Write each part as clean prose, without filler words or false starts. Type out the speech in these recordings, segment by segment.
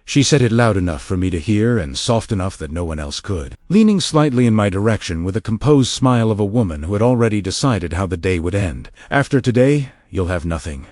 She said it loud enough for me to hear and soft enough that no one else could, leaning slightly in my direction with a composed smile of a woman who had already decided how the day would end. "After today, you'll have nothing."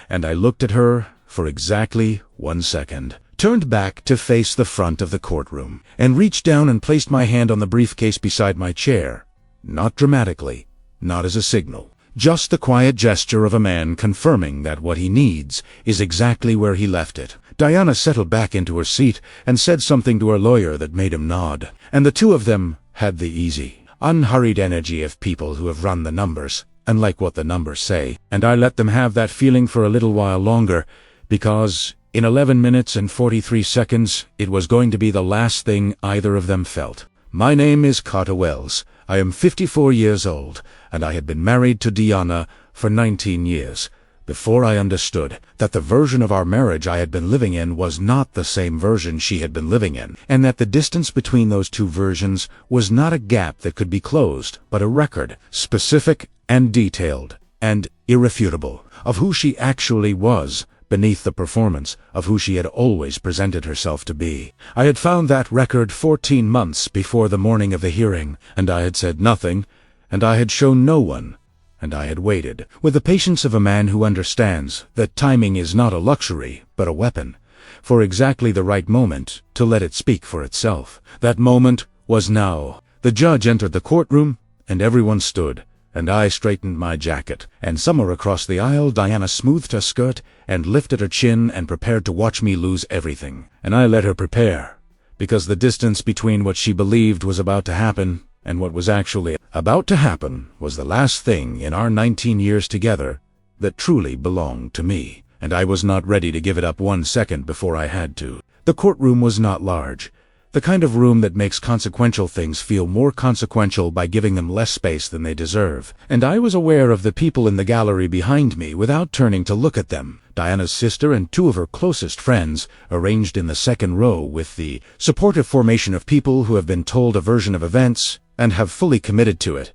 And I looked at her for exactly 1 second, turned back to face the front of the courtroom, and reached down and placed my hand on the briefcase beside my chair. Not dramatically, not as a signal. Just the quiet gesture of a man confirming that what he needs is exactly where he left it. Diana settled back into her seat and said something to her lawyer that made him nod. And the two of them had the easy, unhurried energy of people who have run the numbers and like what the numbers say. And I let them have that feeling for a little while longer, because in 11 minutes and 43 seconds, it was going to be the last thing either of them felt. My name is Carter Wells. I am 54 years old, and I had been married to Diana for 19 years, before I understood that the version of our marriage I had been living in was not the same version she had been living in, and that the distance between those two versions was not a gap that could be closed, but a record, specific and detailed and irrefutable, of who she actually was, beneath the performance of who she had always presented herself to be. I had found that record 14 months before the morning of the hearing, and I had said nothing, and I had shown no one, and I had waited, with the patience of a man who understands that timing is not a luxury, but a weapon, for exactly the right moment to let it speak for itself. That moment was now. The judge entered the courtroom, and everyone stood, and I straightened my jacket, and somewhere across the aisle Diana smoothed her skirt and lifted her chin and prepared to watch me lose everything. And I let her prepare, because the distance between what she believed was about to happen and what was actually about to happen was the last thing in our 19 years together that truly belonged to me, and I was not ready to give it up 1 second before I had to. The courtroom was not large, the kind of room that makes consequential things feel more consequential by giving them less space than they deserve, and I was aware of the people in the gallery behind me without turning to look at them. Diana's sister and two of her closest friends, arranged in the second row with the supportive formation of people who have been told a version of events and have fully committed to it,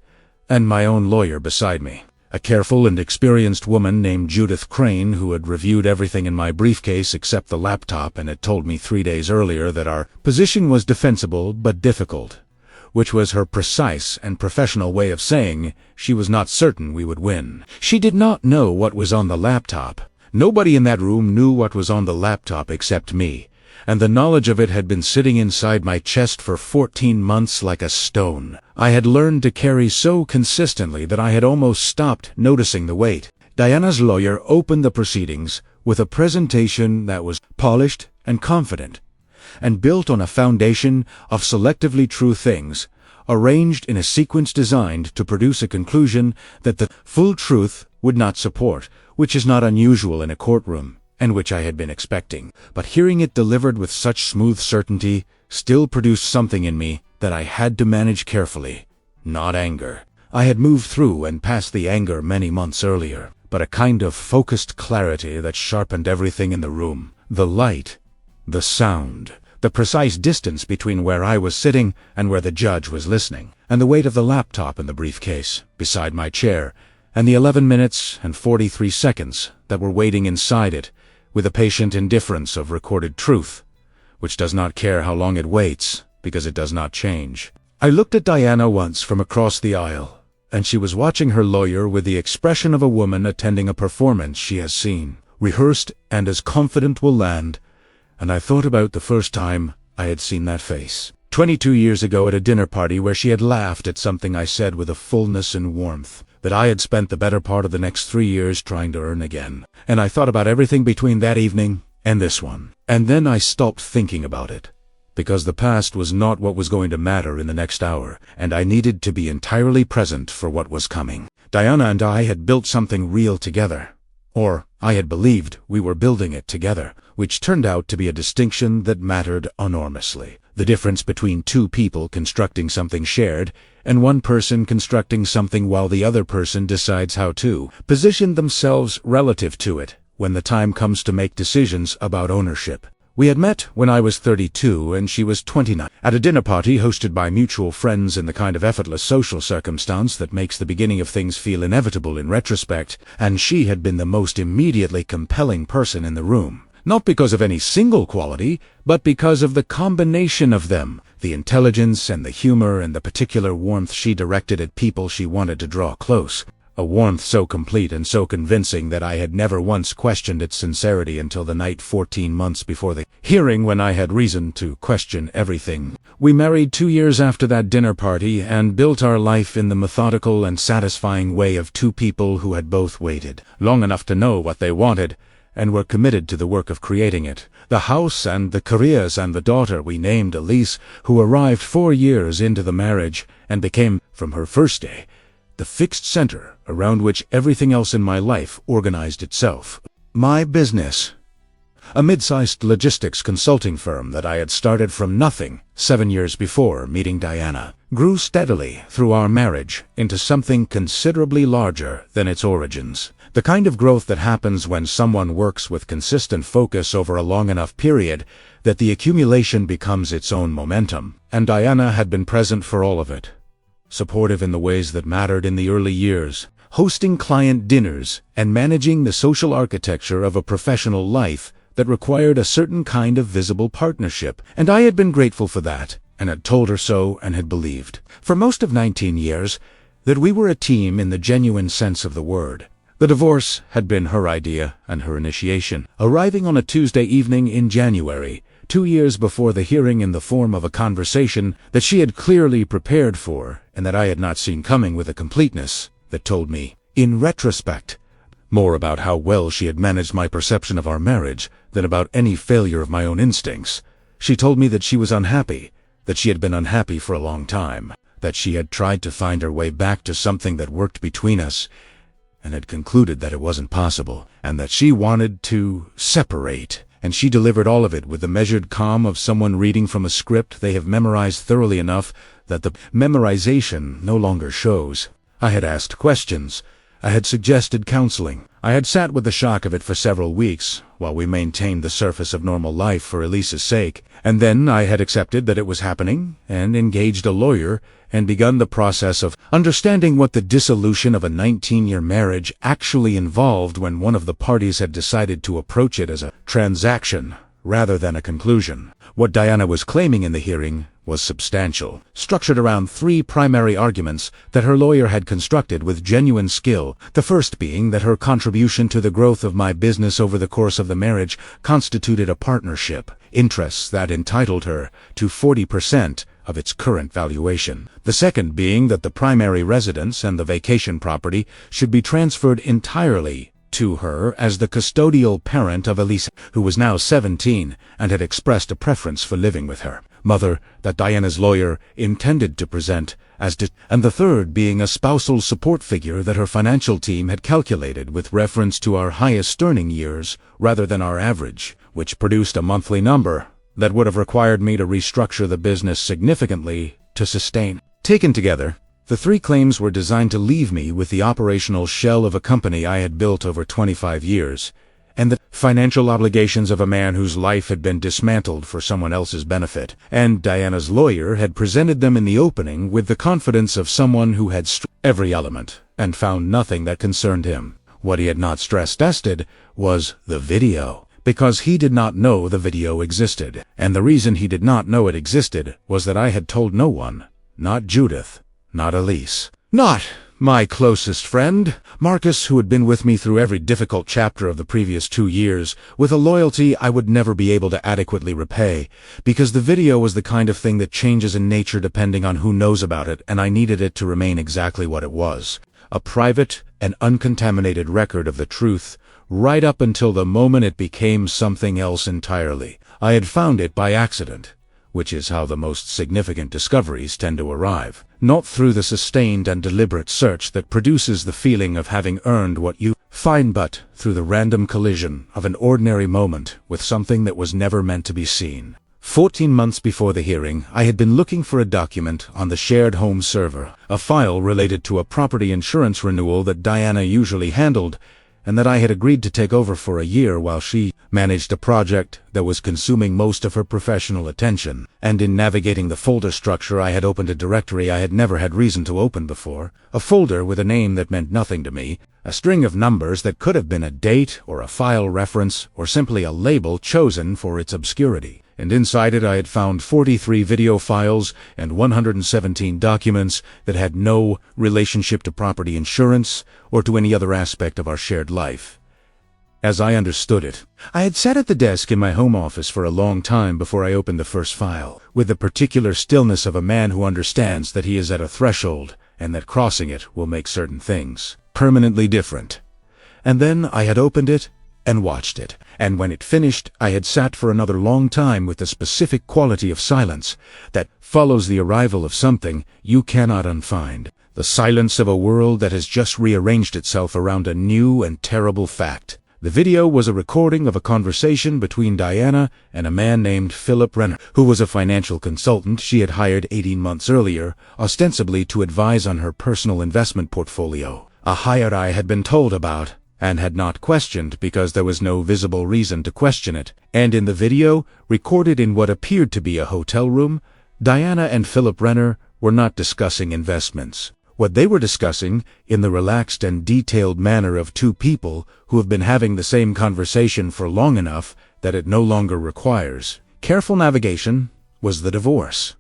and my own lawyer beside me. A careful and experienced woman named Judith Crane, who had reviewed everything in my briefcase except the laptop and had told me 3 days earlier that our position was defensible but difficult, which was her precise and professional way of saying she was not certain we would win. She did not know what was on the laptop. Nobody in that room knew what was on the laptop except me, and the knowledge of it had been sitting inside my chest for 14 months like a stone. I had learned to carry so consistently that I had almost stopped noticing the weight. Diana's lawyer opened the proceedings with a presentation that was polished and confident, and built on a foundation of selectively true things, arranged in a sequence designed to produce a conclusion that the full truth would not support, which is not unusual in a courtroom, and which I had been expecting. But hearing it delivered with such smooth certainty still produced something in me that I had to manage carefully. Not anger. I had moved through and past the anger many months earlier, but a kind of focused clarity that sharpened everything in the room. The light, the sound, the precise distance between where I was sitting and where the judge was listening, and the weight of the laptop in the briefcase beside my chair, and the 11 minutes and 43 seconds that were waiting inside it, with a patient indifference of recorded truth, which does not care how long it waits, because it does not change. I looked at Diana once from across the aisle, and she was watching her lawyer with the expression of a woman attending a performance she has seen, rehearsed and as confident will land, and I thought about the first time I had seen that face. 22 years ago at a dinner party where she had laughed at something I said with a fullness and warmth that I had spent the better part of the next 3 years trying to earn again. And I thought about everything between that evening and this one. And then I stopped thinking about it, because the past was not what was going to matter in the next hour, and I needed to be entirely present for what was coming. Diana and I had built something real together, or I had believed we were building it together, which turned out to be a distinction that mattered enormously. The difference between two people constructing something shared and one person constructing something while the other person decides how to position themselves relative to it when the time comes to make decisions about ownership. We had met when I was 32 and she was 29, at a dinner party hosted by mutual friends in the kind of effortless social circumstance that makes the beginning of things feel inevitable in retrospect, and she had been the most immediately compelling person in the room. not because of any single quality, but because of the combination of them, the intelligence and the humor and the particular warmth she directed at people she wanted to draw close. A warmth so complete and so convincing that I had never once questioned its sincerity until the night 14 months before the hearing, when I had reason to question everything. We married 2 years after that dinner party and built our life in the methodical and satisfying way of two people who had both waited long enough to know what they wanted and were committed to the work of creating it. The house and the careers and the daughter we named Elise, who arrived 4 years into the marriage and became, from her first day, the fixed center around which everything else in my life organized itself. My business, a mid-sized logistics consulting firm that I had started from nothing 7 years before meeting Diana, grew steadily through our marriage into something considerably larger than its origins. The kind of growth that happens when someone works with consistent focus over a long enough period that the accumulation becomes its own momentum. And Diana had been present for all of it. Supportive in the ways that mattered in the early years, hosting client dinners and managing the social architecture of a professional life that required a certain kind of visible partnership. And I had been grateful for that, and had told her so, and had believed, for most of 19 years, that we were a team in the genuine sense of the word. The divorce had been her idea and her initiation, arriving on a Tuesday evening in January, 2 years before the hearing, in the form of a conversation that she had clearly prepared for and that I had not seen coming with a completeness that told me, in retrospect, more about how well she had managed my perception of our marriage than about any failure of my own instincts. She told me that she was unhappy, that she had been unhappy for a long time, that she had tried to find her way back to something that worked between us, and had concluded that it wasn't possible, and that she wanted to separate. And she delivered all of it with the measured calm of someone reading from a script they have memorized thoroughly enough that the memorization no longer shows. I had asked questions. I had suggested counseling. I had sat with the shock of it for several weeks, while we maintained the surface of normal life for Elise's sake, and then I had accepted that it was happening, and engaged a lawyer, and begun the process of understanding what the dissolution of a 19-year marriage actually involved when one of the parties had decided to approach it as a transaction rather than a conclusion. What Diana was claiming in the hearing was substantial, structured around 3 primary arguments that her lawyer had constructed with genuine skill, the first being that her contribution to the growth of my business over the course of the marriage constituted a partnership, interests that entitled her to 40% of its current valuation. The second being that the primary residence and the vacation property should be transferred entirely to her as the custodial parent of Elise, who was now 17 and had expressed a preference for living with her mother that Diana's lawyer intended to present and the third being a spousal support figure that her financial team had calculated with reference to our highest earning years rather than our average, which produced a monthly number that would have required me to restructure the business significantly to sustain. Taken together, the 3 claims were designed to leave me with the operational shell of a company I had built over 25 years, and the financial obligations of a man whose life had been dismantled for someone else's benefit. And Diana's lawyer had presented them in the opening with the confidence of someone who had every element and found nothing that concerned him. What he had not stress-tested was the video, because he did not know the video existed. And the reason he did not know it existed was that I had told no one, not Judith, not Elise, not my closest friend, Marcus, who had been with me through every difficult chapter of the previous 2 years, with a loyalty I would never be able to adequately repay, because the video was the kind of thing that changes in nature depending on who knows about it, and I needed it to remain exactly what it was, a private and uncontaminated record of the truth, right up until the moment it became something else entirely. I had found it by accident, which is how the most significant discoveries tend to arrive, not through the sustained and deliberate search that produces the feeling of having earned what you find, but through the random collision of an ordinary moment with something that was never meant to be seen. 14 months before the hearing, I had been looking for a document on the shared home server, a file related to a property insurance renewal that Diana usually handled, and that I had agreed to take over for a year while she managed a project that was consuming most of her professional attention. And in navigating the folder structure, I had opened a directory I had never had reason to open before, a folder with a name that meant nothing to me, A string of numbers that could have been a date or a file reference or simply a label chosen for its obscurity. And inside it I had found 43 video files and 117 documents that had no relationship to property insurance or to any other aspect of our shared life. As I understood it, I had sat at the desk in my home office for a long time before I opened the first file, with the particular stillness of a man who understands that he is at a threshold and that crossing it will make certain things permanently different. And then I had opened it and watched it, and when it finished, I had sat for another long time with the specific quality of silence that follows the arrival of something you cannot unfind, the silence of a world that has just rearranged itself around a new and terrible fact. The video was a recording of a conversation between Diana and a man named Philip Renner, who was a financial consultant she had hired 18 months earlier, ostensibly to advise on her personal investment portfolio, a hire I had been told about and had not questioned because there was no visible reason to question it. And in the video, recorded in what appeared to be a hotel room, Diana and Philip Renner were not discussing investments. What they were discussing, in the relaxed and detailed manner of two people who have been having the same conversation for long enough that it no longer requires careful navigation, was the divorce.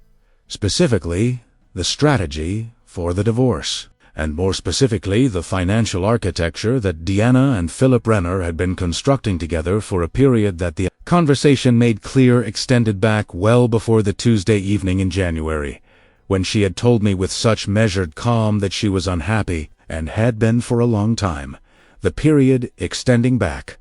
Specifically, the strategy for the divorce. And more specifically, the financial architecture that Diana and Philip Renner had been constructing together for a period that the conversation made clear extended back well before the Tuesday evening in January, when she had told me with such measured calm that she was unhappy, and had been for a long time, the period extending back,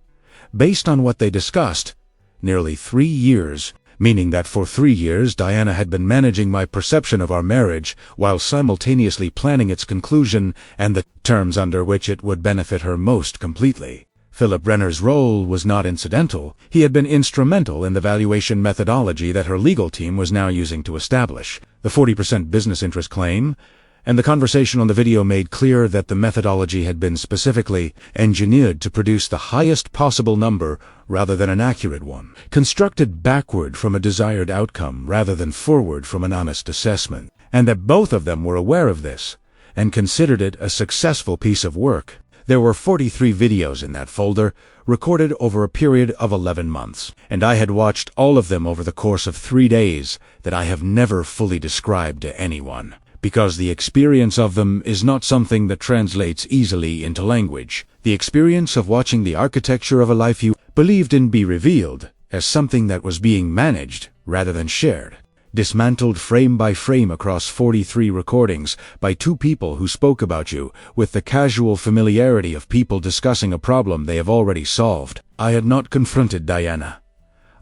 based on what they discussed, nearly 3 years, meaning that for 3 years Diana had been managing my perception of our marriage while simultaneously planning its conclusion and the terms under which it would benefit her most completely. Philip Renner's role was not incidental. He had been instrumental in the valuation methodology that her legal team was now using to establish the 40% business interest claim, and the conversation on the video made clear that the methodology had been specifically engineered to produce the highest possible number rather than an accurate one, constructed backward from a desired outcome rather than forward from an honest assessment, and that both of them were aware of this and considered it a successful piece of work. There were 43 videos in that folder, recorded over a period of 11 months, and I had watched all of them over the course of 3 days that I have never fully described to anyone, because the experience of them is not something that translates easily into language. The experience of watching the architecture of a life you believed in be revealed as something that was being managed rather than shared, dismantled frame by frame across 43 recordings by two people who spoke about you with the casual familiarity of people discussing a problem they have already solved. I had not confronted Diana.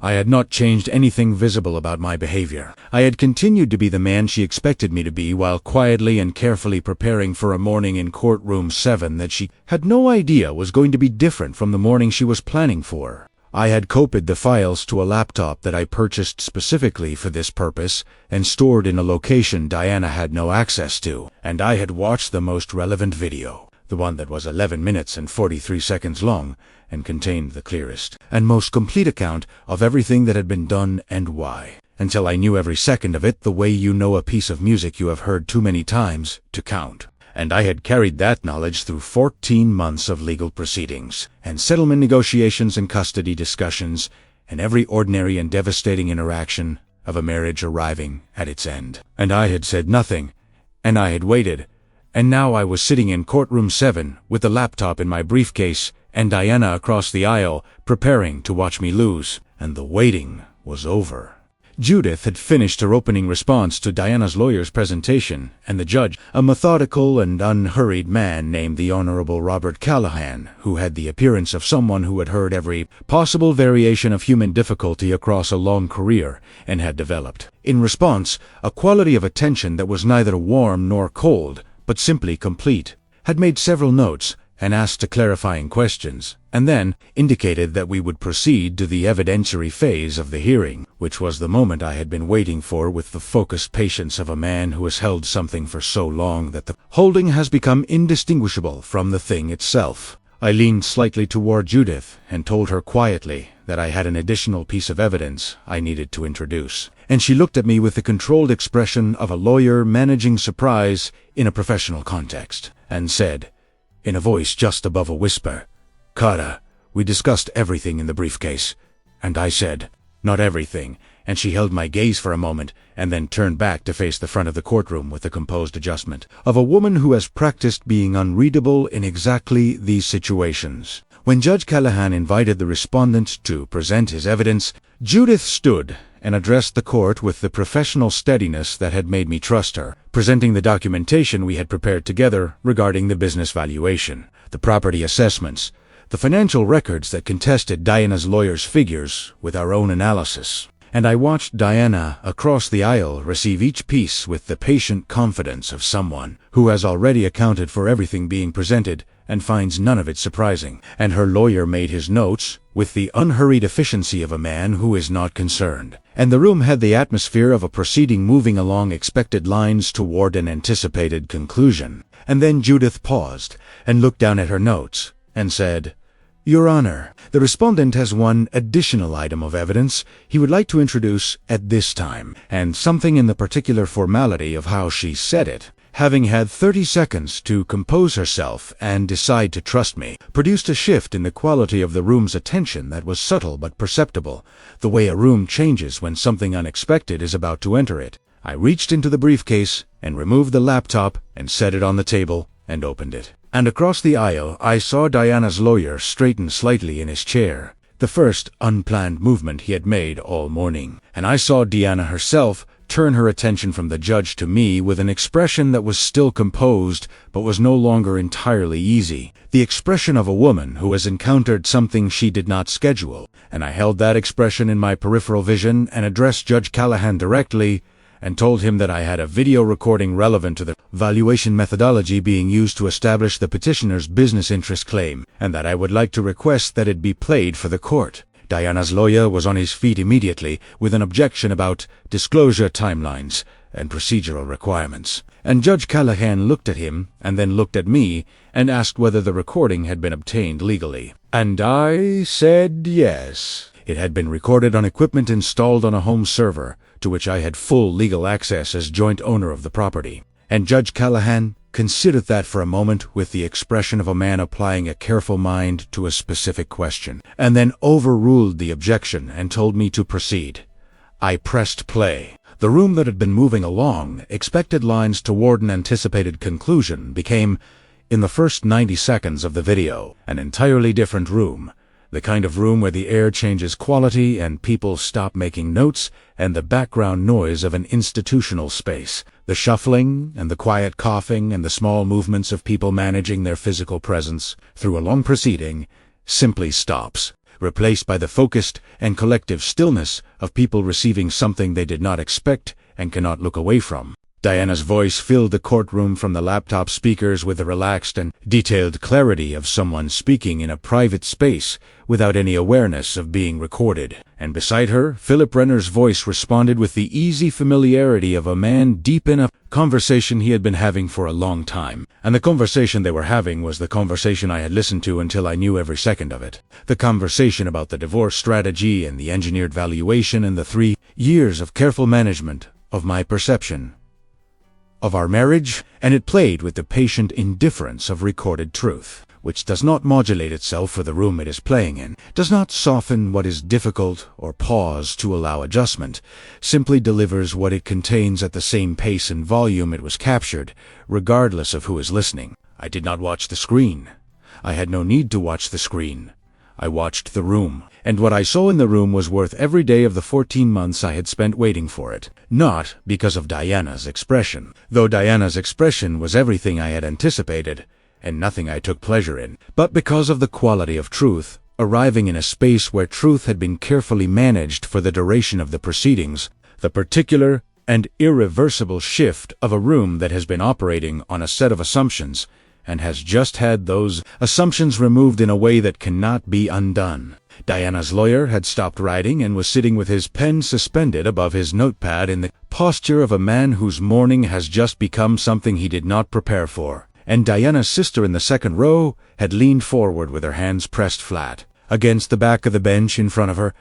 I had not changed anything visible about my behavior. I had continued to be the man she expected me to be while quietly and carefully preparing for a morning in Courtroom 7 that she had no idea was going to be different from the morning she was planning for. I had copied the files to a laptop that I purchased specifically for this purpose and stored in a location Diana had no access to, and I had watched the most relevant video, the one that was 11 minutes and 43 seconds long, and contained the clearest and most complete account of everything that had been done and why, until I knew every second of it the way you know a piece of music you have heard too many times to count. And I had carried that knowledge through 14 months of legal proceedings, and settlement negotiations and custody discussions, and every ordinary and devastating interaction of a marriage arriving at its end. And I had said nothing, and I had waited, and now I was sitting in Courtroom 7 with the laptop in my briefcase and Diana across the aisle preparing to watch me lose, and the waiting was over. Judith had finished her opening response to Diana's lawyer's presentation, and the judge, a methodical and unhurried man named the Honorable Robert Callahan, who had the appearance of someone who had heard every possible variation of human difficulty across a long career and had developed, in response, a quality of attention that was neither warm nor cold, but simply complete, had made several notes and asked clarifying questions, and then indicated that we would proceed to the evidentiary phase of the hearing, which was the moment I had been waiting for with the focused patience of a man who has held something for so long that the holding has become indistinguishable from the thing itself. I leaned slightly toward Judith and told her quietly that I had an additional piece of evidence I needed to introduce, and she looked at me with the controlled expression of a lawyer managing surprise in a professional context, and said, in a voice just above a whisper. "Carter, we discussed everything in the briefcase." And I said, "Not everything," and she held my gaze for a moment and then turned back to face the front of the courtroom with the composed adjustment of a woman who has practiced being unreadable in exactly these situations. When Judge Callahan invited the respondent to present his evidence, Judith stood and addressed the court with the professional steadiness that had made me trust her, presenting the documentation we had prepared together regarding the business valuation, the property assessments, the financial records that contested Diana's lawyer's figures with our own analysis. And I watched Diana across the aisle receive each piece with the patient confidence of someone who has already accounted for everything being presented and finds none of it surprising. And her lawyer made his notes with the unhurried efficiency of a man who is not concerned. And the room had the atmosphere of a proceeding moving along expected lines toward an anticipated conclusion. And then Judith paused and looked down at her notes and said, "Your Honor, the respondent has one additional item of evidence he would like to introduce at this time," and something in the particular formality of how she said it, having had 30 seconds to compose herself and decide to trust me, produced a shift in the quality of the room's attention that was subtle but perceptible, the way a room changes when something unexpected is about to enter it. I reached into the briefcase and removed the laptop and set it on the table and opened it. And across the aisle, I saw Diana's lawyer straighten slightly in his chair, the first unplanned movement he had made all morning. And I saw Diana herself turn her attention from the judge to me with an expression that was still composed, but was no longer entirely easy. The expression of a woman who has encountered something she did not schedule. And I held that expression in my peripheral vision and addressed Judge Callahan directly, and told him that I had a video recording relevant to the valuation methodology being used to establish the petitioner's business interest claim, and that I would like to request that it be played for the court. Diana's lawyer was on his feet immediately with an objection about disclosure timelines and procedural requirements. And Judge Callahan looked at him and then looked at me and asked whether the recording had been obtained legally. And I said yes. It had been recorded on equipment installed on a home server, to which I had full legal access as joint owner of the property. And Judge Callahan considered that for a moment with the expression of a man applying a careful mind to a specific question, and then overruled the objection and told me to proceed. I pressed play. The room that had been moving along expected lines toward an anticipated conclusion became, in the first 90 seconds of the video, an entirely different room. The kind of room where the air changes quality and people stop making notes, and the background noise of an institutional space, the shuffling and the quiet coughing and the small movements of people managing their physical presence through a long proceeding, simply stops, replaced by the focused and collective stillness of people receiving something they did not expect and cannot look away from. Diana's voice filled the courtroom from the laptop speakers with the relaxed and detailed clarity of someone speaking in a private space without any awareness of being recorded. And beside her, Philip Renner's voice responded with the easy familiarity of a man deep in a conversation he had been having for a long time. And the conversation they were having was the conversation I had listened to until I knew every second of it. The conversation about the divorce strategy and the engineered valuation and the 3 years of careful management of my perception of our marriage, and it played with the patient indifference of recorded truth, which does not modulate itself for the room it is playing in, does not soften what is difficult or pause to allow adjustment, simply delivers what it contains at the same pace and volume it was captured, regardless of who is listening. I did not watch the screen. I had no need to watch the screen. I watched the room, and what I saw in the room was worth every day of the 14 months I had spent waiting for it. Not because of Diana's expression, though Diana's expression was everything I had anticipated, and nothing I took pleasure in, but because of the quality of truth, arriving in a space where truth had been carefully managed for the duration of the proceedings, the particular and irreversible shift of a room that has been operating on a set of assumptions, and has just had those assumptions removed in a way that cannot be undone. Diana's lawyer had stopped writing and was sitting with his pen suspended above his notepad in the posture of a man whose morning has just become something he did not prepare for. And Diana's sister in the second row had leaned forward with her hands pressed flat against the back of the bench in front of her,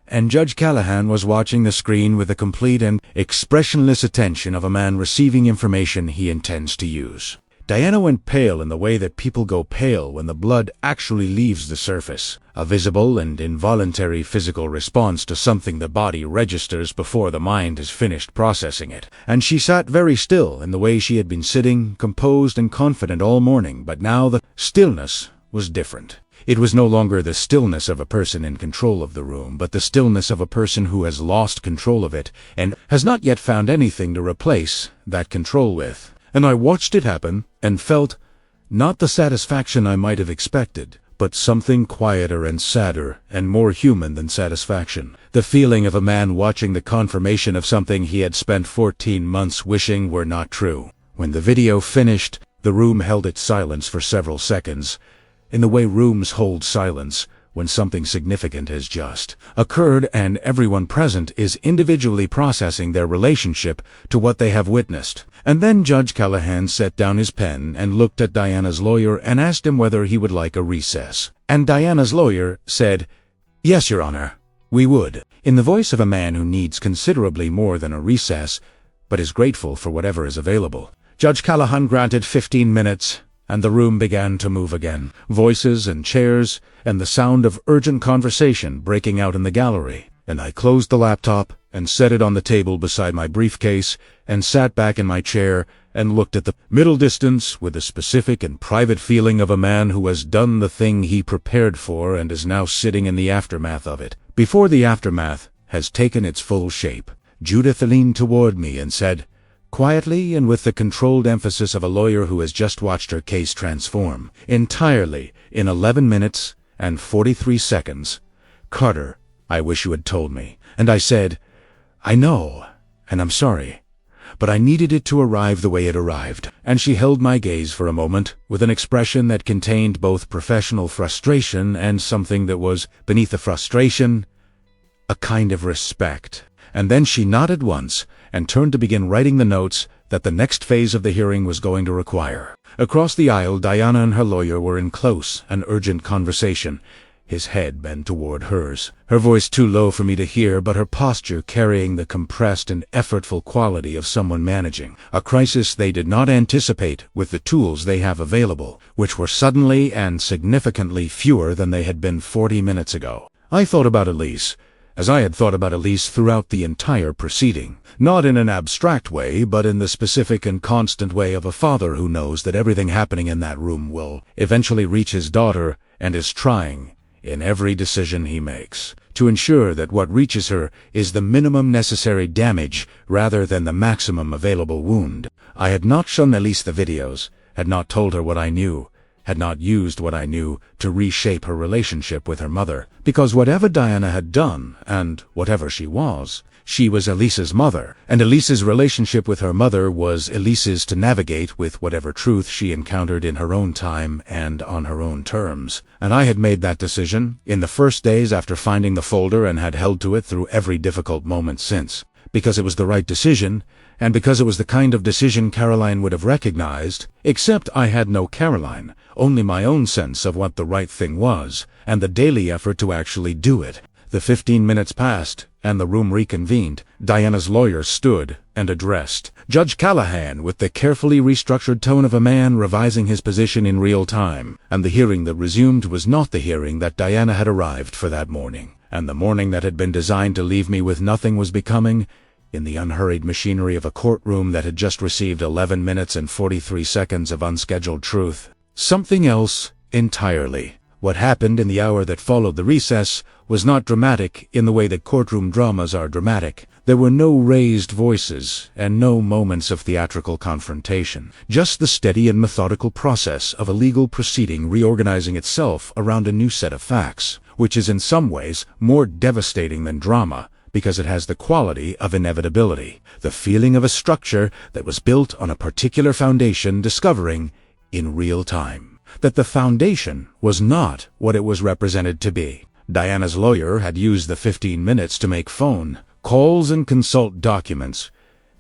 and Judge Callahan was watching the screen with the complete and expressionless attention of a man receiving information he intends to use. Diana went pale in the way that people go pale when the blood actually leaves the surface, a visible and involuntary physical response to something the body registers before the mind has finished processing it. And she sat very still in the way she had been sitting, composed and confident all morning, but now the stillness was different. It was no longer the stillness of a person in control of the room, but the stillness of a person who has lost control of it and has not yet found anything to replace that control with. And I watched it happen and felt not the satisfaction I might have expected, but something quieter and sadder and more human than satisfaction. The feeling of a man watching the confirmation of something he had spent 14 months wishing were not true. When the video finished, the room held its silence for several seconds, in the way rooms hold silence when something significant has just occurred and everyone present is individually processing their relationship to what they have witnessed. And then Judge Callahan set down his pen and looked at Diana's lawyer and asked him whether he would like a recess. And Diana's lawyer said, "Yes, Your Honor, we would," in the voice of a man who needs considerably more than a recess, but is grateful for whatever is available. Judge Callahan granted 15 minutes, and the room began to move again. Voices and chairs, and the sound of urgent conversation breaking out in the gallery. And I closed the laptop and set it on the table beside my briefcase and sat back in my chair and looked at the middle distance with the specific and private feeling of a man who has done the thing he prepared for and is now sitting in the aftermath of it. Before the aftermath has taken its full shape, Judith leaned toward me and said, quietly and with the controlled emphasis of a lawyer who has just watched her case transform entirely in 11 minutes and 43 seconds, "Carter, I wish you had told me." And I said, "I know, and I'm sorry, but I needed it to arrive the way it arrived." And she held my gaze for a moment with an expression that contained both professional frustration and something that was, beneath the frustration, a kind of respect. And then she nodded once and turned to begin writing the notes that the next phase of the hearing was going to require. Across the aisle, Diana and her lawyer were in close and urgent conversation, his head bent toward hers, her voice too low for me to hear, but her posture carrying the compressed and effortful quality of someone managing a crisis they did not anticipate with the tools they have available, which were suddenly and significantly fewer than they had been 40 minutes ago. I thought about Elise, as I had thought about Elise throughout the entire proceeding, not in an abstract way, but in the specific and constant way of a father who knows that everything happening in that room will eventually reach his daughter and is trying, in every decision he makes, to ensure that what reaches her is the minimum necessary damage rather than the maximum available wound. I had not shown Elise the videos, had not told her what I knew, had not used what I knew to reshape her relationship with her mother, because whatever Diana had done, and whatever she was Elise's mother, and Elise's relationship with her mother was Elise's to navigate with whatever truth she encountered in her own time and on her own terms. And I had made that decision in the first days after finding the folder and had held to it through every difficult moment since, because it was the right decision, and because it was the kind of decision Caroline would have recognized, except I had no Caroline, only my own sense of what the right thing was, and the daily effort to actually do it. The 15 minutes passed, and the room reconvened. Diana's lawyer stood and addressed Judge Callahan with the carefully restructured tone of a man revising his position in real time, and the hearing that resumed was not the hearing that Diana had arrived for that morning, and the morning that had been designed to leave me with nothing was becoming, in the unhurried machinery of a courtroom that had just received 11 minutes and 43 seconds of unscheduled truth, something else entirely. What happened in the hour that followed the recess was not dramatic in the way that courtroom dramas are dramatic. There were no raised voices and no moments of theatrical confrontation, just the steady and methodical process of a legal proceeding reorganizing itself around a new set of facts, which is in some ways more devastating than drama, because it has the quality of inevitability, the feeling of a structure that was built on a particular foundation discovering, in real time, that the foundation was not what it was represented to be. Diana's lawyer had used the 15 minutes to make phone calls and consult documents,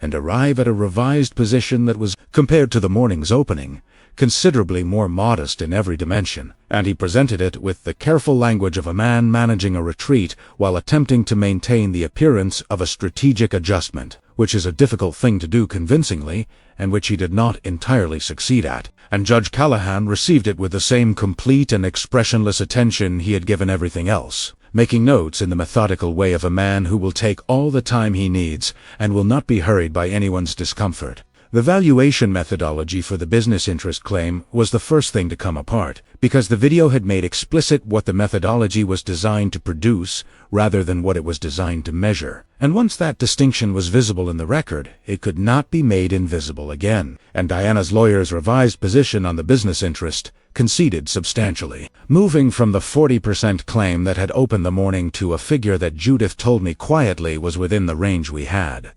and arrive at a revised position that was, compared to the morning's opening, considerably more modest in every dimension, and he presented it with the careful language of a man managing a retreat while attempting to maintain the appearance of a strategic adjustment, which is a difficult thing to do convincingly, and which he did not entirely succeed at. And Judge Callahan received it with the same complete and expressionless attention he had given everything else, making notes in the methodical way of a man who will take all the time he needs and will not be hurried by anyone's discomfort. The valuation methodology for the business interest claim was the first thing to come apart, because the video had made explicit what the methodology was designed to produce rather than what it was designed to measure. And once that distinction was visible in the record, it could not be made invisible again, and Diana's lawyer's revised position on the business interest conceded substantially, moving from the 40% claim that had opened the morning to a figure that Judith told me quietly was within the range we had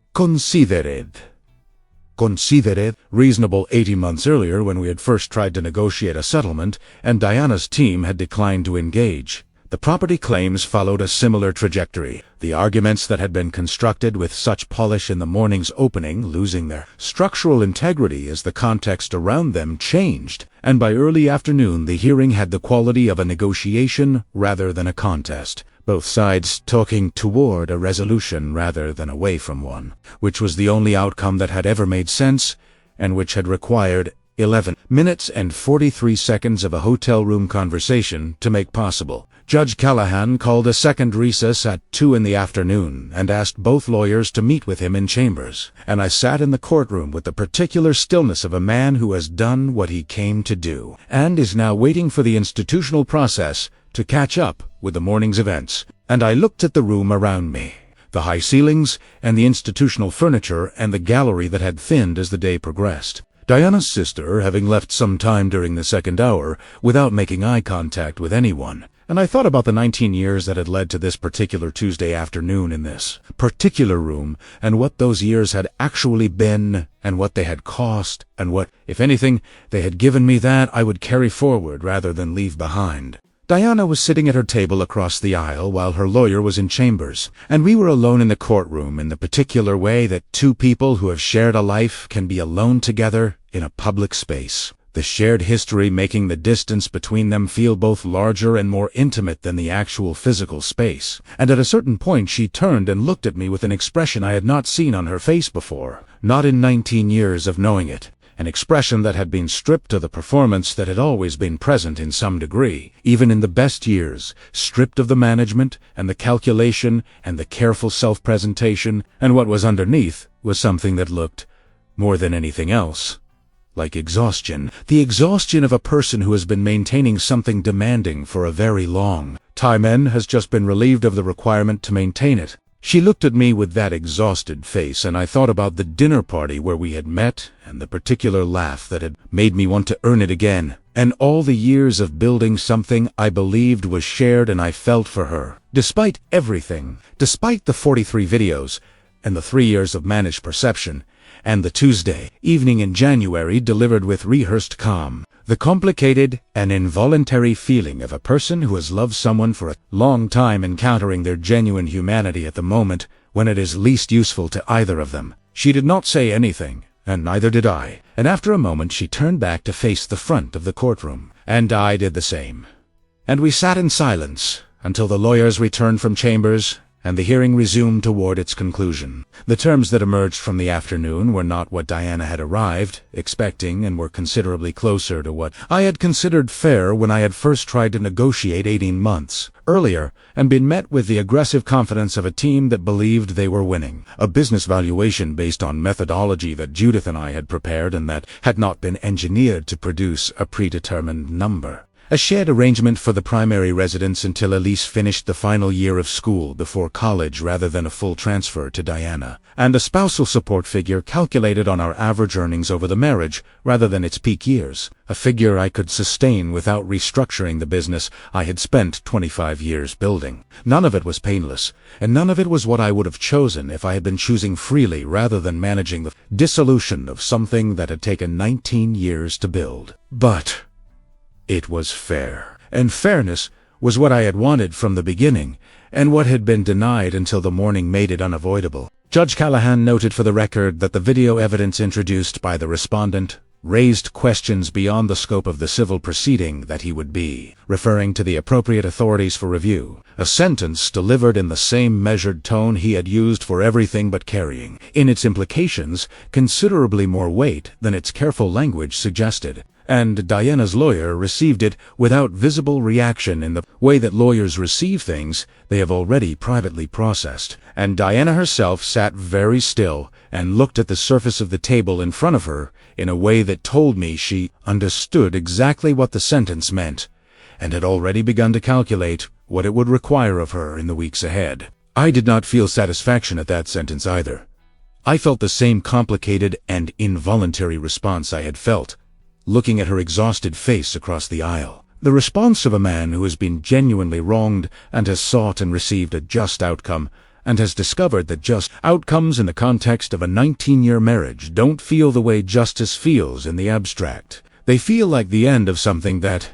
considered reasonable 18 months earlier when we had first tried to negotiate a settlement, and Diana's team had declined to engage. The property claims followed a similar trajectory, the arguments that had been constructed with such polish in the morning's opening losing their structural integrity as the context around them changed, and by early afternoon the hearing had the quality of a negotiation rather than a contest, both sides talking toward a resolution rather than away from one, which was the only outcome that had ever made sense, and which had required 11 minutes and 43 seconds of a hotel room conversation to make possible. Judge Callahan called a second recess at 2 in the afternoon and asked both lawyers to meet with him in chambers, and I sat in the courtroom with the particular stillness of a man who has done what he came to do, and is now waiting for the institutional process to catch up with the morning's events. And I looked at the room around me, the high ceilings and the institutional furniture and the gallery that had thinned as the day progressed. Diana's sister having left some time during the second hour without making eye contact with anyone, and I thought about the 19 years that had led to this particular Tuesday afternoon in this particular room, and what those years had actually been, and what they had cost, and what, if anything, they had given me that I would carry forward rather than leave behind. Diana was sitting at her table across the aisle while her lawyer was in chambers, and we were alone in the courtroom in the particular way that two people who have shared a life can be alone together in a public space, the shared history making the distance between them feel both larger and more intimate than the actual physical space. And at a certain point she turned and looked at me with an expression I had not seen on her face before, not in 19 years of knowing it. An expression that had been stripped of the performance that had always been present in some degree, even in the best years, stripped of the management and the calculation and the careful self-presentation, and what was underneath was something that looked, more than anything else, like exhaustion. The exhaustion of a person who has been maintaining something demanding for a very long time and has just been relieved of the requirement to maintain it. She looked at me with that exhausted face, and I thought about the dinner party where we had met, and the particular laugh that had made me want to earn it again, and all the years of building something I believed was shared and I felt for her. Despite everything, despite the 43 videos, and the 3 years of managed perception, and the Tuesday evening in January delivered with rehearsed calm, the complicated and involuntary feeling of a person who has loved someone for a long time encountering their genuine humanity at the moment when it is least useful to either of them. She did not say anything, and neither did I, and after a moment she turned back to face the front of the courtroom, and I did the same. And we sat in silence until the lawyers returned from chambers and the hearing resumed toward its conclusion. The terms that emerged from the afternoon were not what Diana had arrived expecting, and were considerably closer to what I had considered fair when I had first tried to negotiate 18 months earlier and been met with the aggressive confidence of a team that believed they were winning. A business valuation based on methodology that Judith and I had prepared and that had not been engineered to produce a predetermined number. A shared arrangement for the primary residence until Elise finished the final year of school before college rather than a full transfer to Diana, and a spousal support figure calculated on our average earnings over the marriage rather than its peak years, a figure I could sustain without restructuring the business I had spent 25 years building. None of it was painless, and none of it was what I would have chosen if I had been choosing freely rather than managing the dissolution of something that had taken 19 years to build. But it was fair, and fairness was what I had wanted from the beginning, and what had been denied until the morning made it unavoidable. Judge Callahan noted for the record that the video evidence introduced by the respondent raised questions beyond the scope of the civil proceeding that he would be referring to the appropriate authorities for review. A sentence delivered in the same measured tone he had used for everything but carrying, in its implications, considerably more weight than its careful language suggested. And Diana's lawyer received it without visible reaction in the way that lawyers receive things they have already privately processed. And Diana herself sat very still and looked at the surface of the table in front of her in a way that told me she understood exactly what the sentence meant, and had already begun to calculate what it would require of her in the weeks ahead. I did not feel satisfaction at that sentence either. I felt the same complicated and involuntary response I had felt looking at her exhausted face across the aisle. The response of a man who has been genuinely wronged and has sought and received a just outcome, and has discovered that just outcomes in the context of a 19-year marriage don't feel the way justice feels in the abstract. They feel like the end of something that,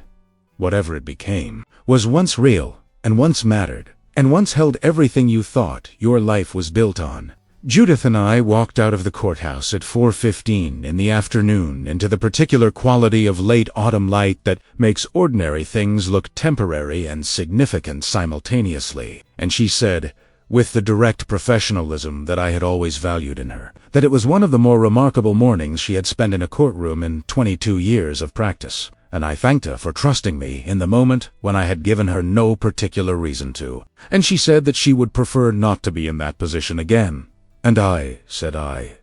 whatever it became, was once real, and once mattered, and once held everything you thought your life was built on. Judith and I walked out of the courthouse at 4:15 in the afternoon into the particular quality of late autumn light that makes ordinary things look temporary and significant simultaneously, and she said, with the direct professionalism that I had always valued in her, that it was one of the more remarkable mornings she had spent in a courtroom in 22 years of practice, and I thanked her for trusting me in the moment when I had given her no particular reason to, and she said that she would prefer not to be in that position again. And I, said I,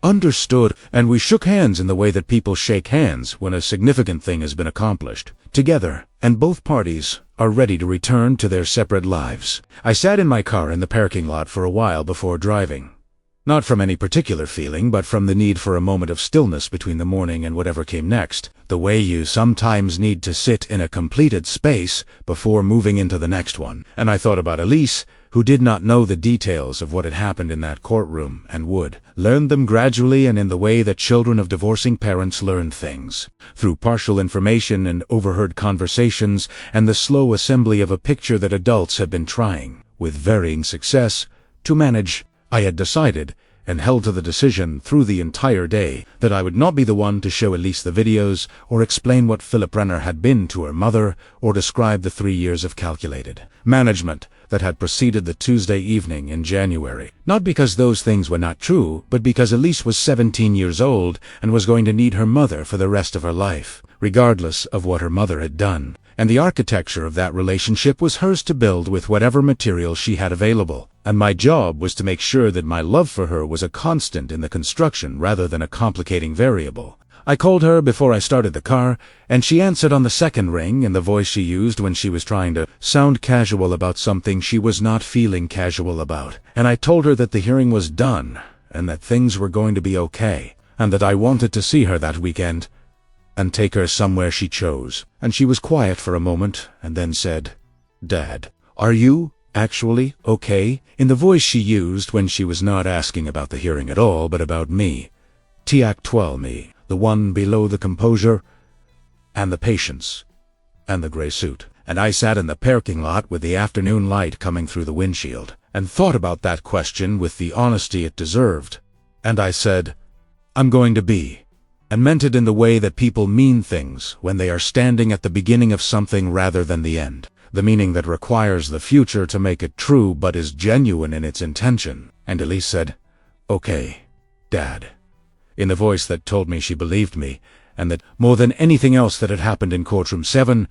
understood, and we shook hands in the way that people shake hands when a significant thing has been accomplished, together, and both parties are ready to return to their separate lives. I sat in my car in the parking lot for a while before driving, not from any particular feeling, but from the need for a moment of stillness between the morning and whatever came next, the way you sometimes need to sit in a completed space before moving into the next one. And I thought about Elise, who did not know the details of what had happened in that courtroom and would learn them gradually and in the way that children of divorcing parents learn things, through partial information and overheard conversations and the slow assembly of a picture that adults have been trying, with varying success, to manage. I had decided, and held to the decision through the entire day, that I would not be the one to show Elise the videos, or explain what Philip Renner had been to her mother, or describe the 3 years of calculated management that had preceded the Tuesday evening in January. Not because those things were not true, but because Elise was 17 years old and was going to need her mother for the rest of her life, regardless of what her mother had done. And the architecture of that relationship was hers to build with whatever material she had available, and my job was to make sure that my love for her was a constant in the construction rather than a complicating variable. I called her before I started the car, and she answered on the second ring in the voice she used when she was trying to sound casual about something she was not feeling casual about. And I told her that the hearing was done, and that things were going to be okay, and that I wanted to see her that weekend, and take her somewhere she chose. And she was quiet for a moment, and then said, "Dad, are you actually okay?" in the voice she used when she was not asking about the hearing at all, but about me. Tiak-12 me, the one below the composure, and the patience, and the gray suit. And I sat in the parking lot with the afternoon light coming through the windshield, and thought about that question with the honesty it deserved. And I said, "I'm going to be," and meant it in the way that people mean things when they are standing at the beginning of something rather than the end, the meaning that requires the future to make it true but is genuine in its intention. And Elise said, "Okay, Dad," in the voice that told me she believed me, and that more than anything else that had happened in Courtroom 7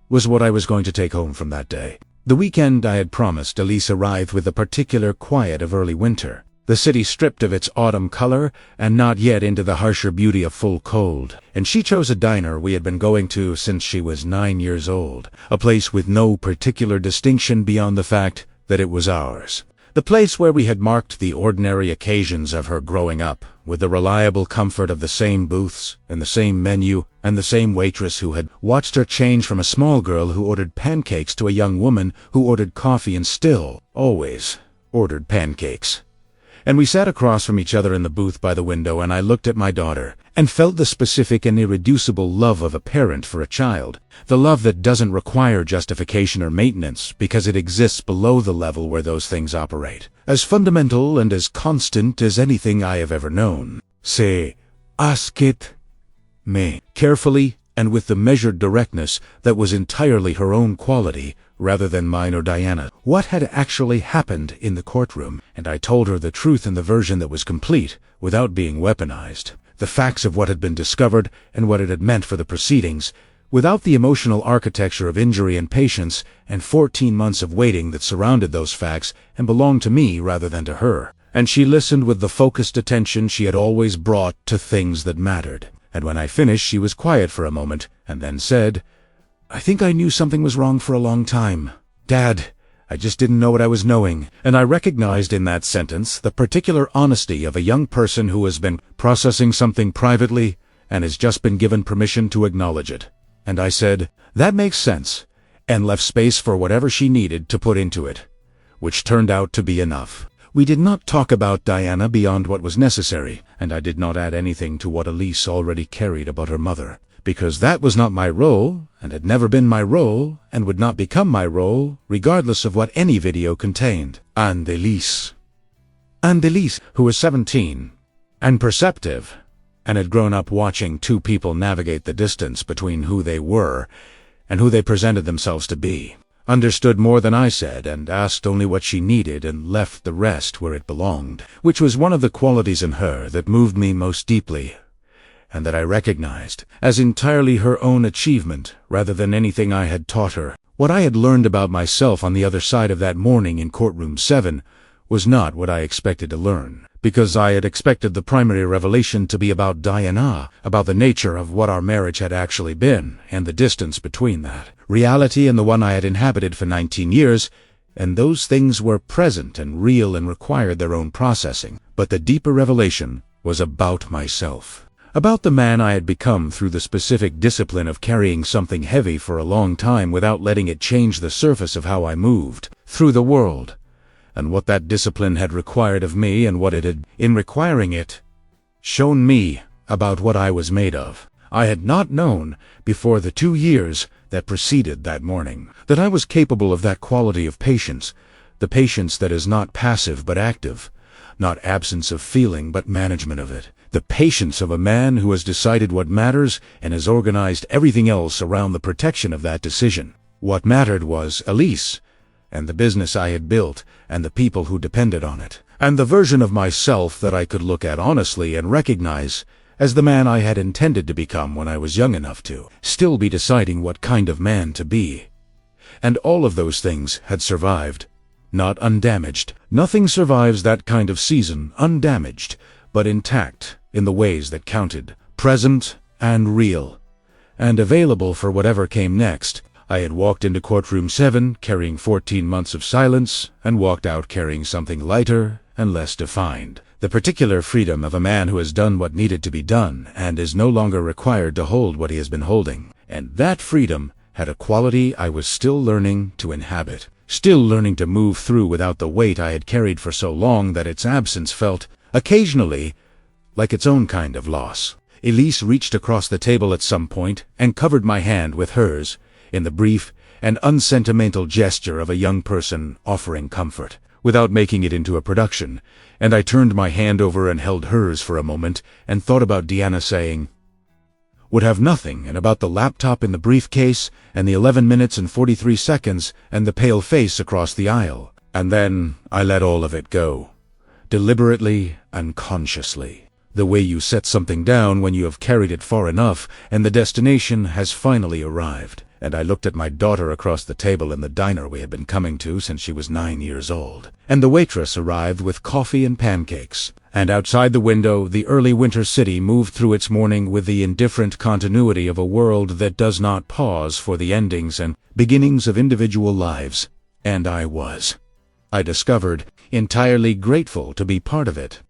was what I was going to take home from that day. The weekend I had promised Elise arrived with the particular quiet of early winter, the city stripped of its autumn color and not yet into the harsher beauty of full cold, and she chose a diner we had been going to since she was 9 years old, a place with no particular distinction beyond the fact that it was ours. The place where we had marked the ordinary occasions of her growing up, with the reliable comfort of the same booths, and the same menu, and the same waitress who had watched her change from a small girl who ordered pancakes to a young woman who ordered coffee and still, always, ordered pancakes. And we sat across from each other in the booth by the window, and I looked at my daughter, and felt the specific and irreducible love of a parent for a child, the love that doesn't require justification or maintenance because it exists below the level where those things operate, as fundamental and as constant as anything I have ever known. Se asket me, carefully and with the measured directness that was entirely her own quality, rather than mine or Diana, what had actually happened in the courtroom, and I told her the truth in the version that was complete, without being weaponized. The facts of what had been discovered and what it had meant for the proceedings, without the emotional architecture of injury and patience and 14 months of waiting that surrounded those facts and belonged to me rather than to her. And she listened with the focused attention she had always brought to things that mattered. And when I finished, she was quiet for a moment and then said, "I think I knew something was wrong for a long time. Dad, I just didn't know what I was knowing." And I recognized in that sentence the particular honesty of a young person who has been processing something privately and has just been given permission to acknowledge it. And I said, "That makes sense," and left space for whatever she needed to put into it, which turned out to be enough. We did not talk about Diana beyond what was necessary, and I did not add anything to what Elise already carried about her mother, because that was not my role, and had never been my role, and would not become my role, regardless of what any video contained. And Elise, who was 17, and perceptive, and had grown up watching two people navigate the distance between who they were and who they presented themselves to be, understood more than I said and asked only what she needed and left the rest where it belonged, which was one of the qualities in her that moved me most deeply, and that I recognized as entirely her own achievement rather than anything I had taught her. What I had learned about myself on the other side of that morning in Courtroom 7 was not what I expected to learn, because I had expected the primary revelation to be about Diana, about the nature of what our marriage had actually been, and the distance between that reality and the one I had inhabited for 19 years, and those things were present and real and required their own processing. But the deeper revelation was about myself, about the man I had become through the specific discipline of carrying something heavy for a long time without letting it change the surface of how I moved through the world, and what that discipline had required of me and what it had, in requiring it, shown me about what I was made of. I had not known, before the 2 years that preceded that morning, that I was capable of that quality of patience, the patience that is not passive but active, not absence of feeling but management of it, the patience of a man who has decided what matters and has organized everything else around the protection of that decision. What mattered was Elise, and the business I had built, and the people who depended on it, and the version of myself that I could look at honestly and recognize as the man I had intended to become when I was young enough to still be deciding what kind of man to be. And all of those things had survived, not undamaged. Nothing survives that kind of season undamaged, but intact in the ways that counted, present and real, and available for whatever came next. I had walked into Courtroom 7 carrying 14 months of silence, and walked out carrying something lighter and less defined. The particular freedom of a man who has done what needed to be done and is no longer required to hold what he has been holding. And that freedom had a quality I was still learning to inhabit, still learning to move through without the weight I had carried for so long that its absence felt, occasionally, like its own kind of loss. Elise reached across the table at some point and covered my hand with hers, in the brief and unsentimental gesture of a young person offering comfort, without making it into a production, and I turned my hand over and held hers for a moment and thought about Diana saying, would have nothing, and about the laptop in the briefcase, and the 11 minutes and 43 seconds, and the pale face across the aisle. And then I let all of it go, deliberately and consciously, the way you set something down when you have carried it far enough and the destination has finally arrived. And I looked at my daughter across the table in the diner we had been coming to since she was 9 years old. And the waitress arrived with coffee and pancakes. And outside the window, the early winter city moved through its morning with the indifferent continuity of a world that does not pause for the endings and beginnings of individual lives. And I discovered, entirely grateful to be part of it.